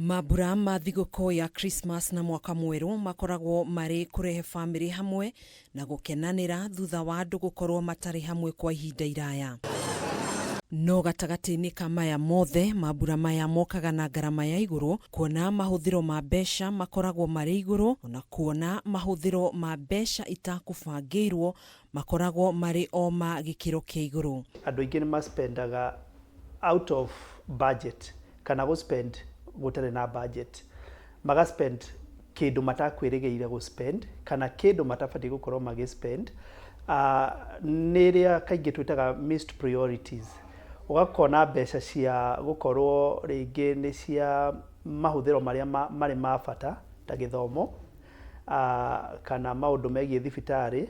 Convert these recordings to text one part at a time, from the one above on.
Mambura ma thigũkũ ya Christmas na mwaka mwerũ makoragwo marĩ kũrehe famĩlĩ hamwe na gũkenanĩra thutha wa andũ gũkorwo matarĩ hamwe kwa ihinda iraya. No gatagatĩ-inĩ ka maya mothe, mambura maya mokaga na ngarama ya igũrũ, kuona mahũthĩro ma mbeca makoragwo marĩ igũrũ, na kuona mahũthĩro ma mbeca itakũbangĩirwo makoragwo marĩ o ma gĩkĩro kĩa igũrũ. Andũ aingĩ nĩ maspendaga out of budget kana gũspend gũtarĩ na budget. Magaspend kĩndũ matakwĩrĩgĩire gũspend kana kĩndũ matabatiĩ gũkorwo magĩspend. Nĩ rĩrĩa kaingĩ twĩtaga missed priorities. Ũgakona mbeca cia gũkorwo rĩngĩ nĩ cia mahũthĩro marĩa marĩ ma bata ta gĩthomo, kana maũndũ megiĩ thibitarĩ,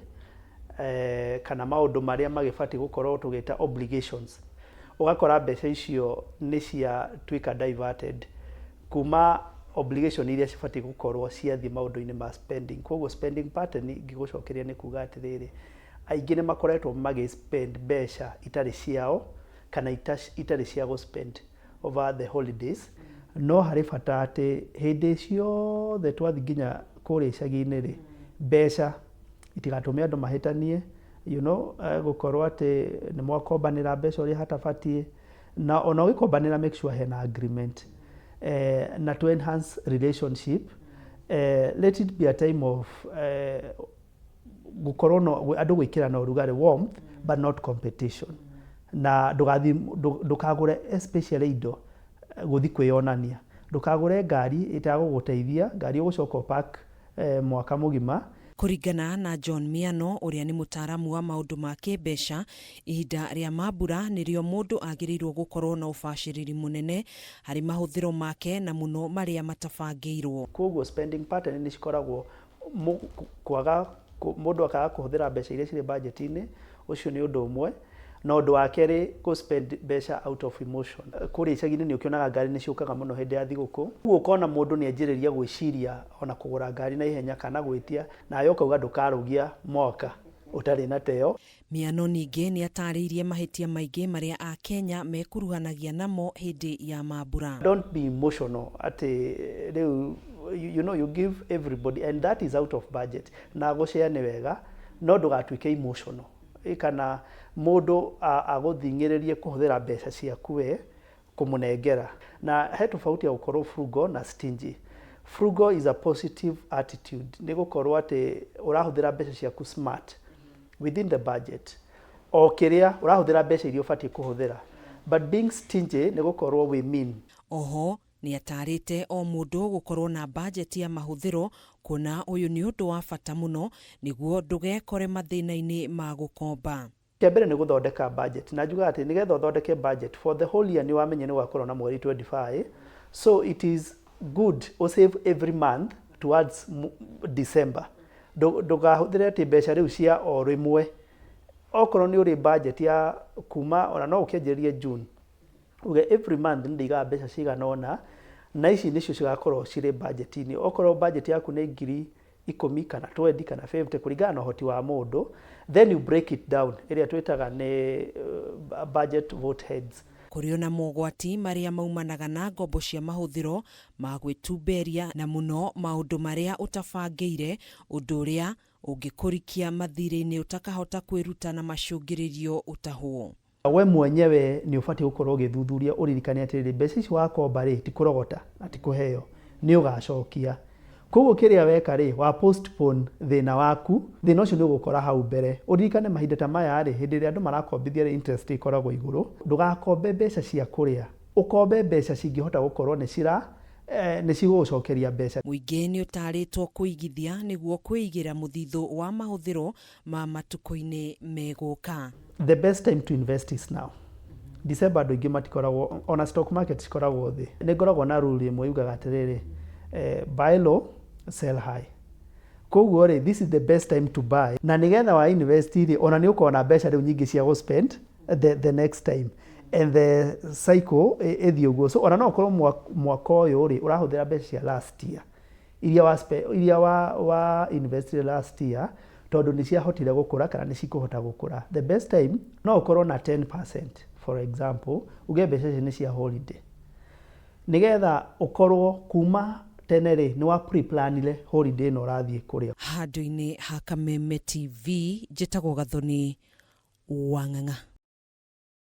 kana maũndũ marĩa magĩbatiĩ gũkorwo tũgĩta obligations. Ũgakora mbeca icio nĩ cia tuĩka diverted kuma obligation iria cibatiĩ gũkorwo ciathiĩ maũndũ-inĩ ma spending. Koguo spending pattern ngĩgũcokeria nĩ kuga atĩrĩrĩ, aingĩ nĩ makoretwo magĩspend mbeca itarĩ ciao kana itarĩ cia gũspend over the holidays. No harĩ bata atĩ hĩndĩ ciothe twathiĩ nginya kũrĩa icagi-inĩ rĩ, mbeca itigatũme andũ mahĩtanie, gũkorwo atĩ nĩ mwakombanĩra mbeca ũrĩa hatabatiĩ, na ona ũgĩkombanĩra make sure hena agreement. Na to enhance relationship, let it be a time of gũkorwo andũ gwĩkĩrana ũrugarĩ, warmth but not competition. Na ndũkagũre especially indo gũthiĩ kwĩyonania. Ndũkagũre ngari ĩtagũgũteithia, ngari ũgũcoka park mwaka mũgima. Kũringana na John Miano, ũrĩa nĩ mũtaaramu wa maũndũ ma kĩmbeca, ihinda rĩa mambura nĩrĩo mũndũ agĩrĩirwo gũkorwo na ũbacĩrĩri mũnene harĩ mahũthĩro make na mũno marĩa matabangĩirwo. Koguo spending pattern nĩ cikoragwo mũndũ akaga kũhũthĩra mbeca iria cirĩ budget-inĩ, ũcio nĩ ũndũ ũmwe. Na ũndũ wa kerĩ, gũspend mbeca out of emotion. Kũrĩa icagi-inĩ nĩ ũkĩonaga ngari nĩ ciũkaga mũno hĩndĩ ya thigũkũ. Koguo ũkona mũndũ nĩ anjĩrĩria gwĩciria ona kũgũra ngari na ihenya kana gwĩtia, nawe ũkauga ndũkarũgia mwaka ũtarĩ na teo. Miano ningĩ nĩ atarĩirie mahĩtia maingĩ marĩa Akenya mekuruhanagia namo hĩndĩ ya mambura. Don't be emotional atĩ rĩu you give everybody and that is out of budget. Na gũshare nĩ wega, no ndũgatuĩke emotional. Kana mũndũ agũthingĩrĩrie kũhũthĩra mbeca ciaku we kũmũnengera. Na he tofauti ya gũkorwo frugal na stingy. Frugal is a positive attitude. Nĩ gũkorwo atĩ ũrahũthĩra mbeca ciaku smart within the budget. O kĩrĩa ũrahũthĩra mbeca iria ũbatiĩ kũhũthĩra. But being stingy nĩ gũkorwo we mean. Oho nĩ atarĩte o mũndũ gũkorwo na budget ya mahũthĩro, kuona ũyũ nĩ ũndũ wa bata mũno nĩguo ndũgekore mathĩna-inĩ ma gũkomba. Kĩa mbere nĩ gũthondeka budget. Na njuga atĩ nĩgetha ũthondeke budget for the whole year, nĩ wamenye nĩ gwakorwo na mweri 25. So it is good to save every month towards December. Ndũgahũthĩre atĩ mbeca rĩu cia o rĩmwe. Okorwo nĩ ũrĩ budget ya kuma, ona no ũkĩanjĩrĩrie June, uge every month nĩ ndĩigaga mbeca cigana ũna, na ici nĩcio cigakorwo cirĩ budget-inĩ. Okorwo budget yaku nĩ 10,000 kana 20 kana 50 kũringana na ũhoti wa mũndũ, then you break it down, ĩrĩa twĩtaga nĩ budget vote heads. Kũrĩ na mogwati marĩa maumanaga na ngombo cia mahũthĩro ma gwĩtumberia na mũno maũndũ marĩa ũtabangĩire, ũndũ ũrĩa ũngĩkũrikia mathirĩ-inĩ ũtakahota kwĩruta na macũngĩrĩrio ũtahwo. We mwenyewe nĩ ũbatiĩ gũkorwo ũgĩthuthuria, ũririkane atĩrĩrĩ, mbeca ici wakomba rĩ, ti kũrogota na ti kũheo, nĩ ũgacokia. Koguo kĩrĩa weka rĩ, wa postpone thĩna waku, thĩna ũcio nĩ ũgũkora hau mbere. Ũririkane mahinda ta maya rĩ, hĩndĩ ĩrĩa andũ marakombithia rĩ, interest ĩkoragwo igũrũ. Ndũgakombe mbeca cia kũrĩa, ũkombe mbeca cingĩhota gũkorwo nĩ cigũgũcokeria mbeca. Mũingĩ nĩ ũtarĩtwo kũigithia nĩguo kwĩigĩra mũthithũ wa mahũthĩro ma matukũ-inĩ megũka. The best time to invest is now. December andũ aingĩ matikoragwo, ona stock market cikoragwo thĩ. Nĩ ngoragwo na rule ĩmwe yugaga atĩrĩrĩ, buy low, sell high. Koguo rĩ, this is the best time to buy. Na nĩgetha wa invest rĩ, ona nĩ ũkorwo na mbeca rĩu nyingĩ cia gũspend the next time. And the cycle ĩthiĩ ũguo. So ona no ũkorwo mwaka ũyũ rĩ, ũrahũthĩra mbeca cia last year, iria wa invest last year, tondũ nĩ ciahotire gũkũra kana nĩ cikũhota gũkũra. The best time no ũkorwo na 10%, for example, uge mbeca ici nĩ cia holiday. nigetha ukorwo kuma tene ri ni wa pre-planile holiday no rathie kuria. Handu-ini ha Kameme TV, njitagwo Gathoni Wang'ang'a.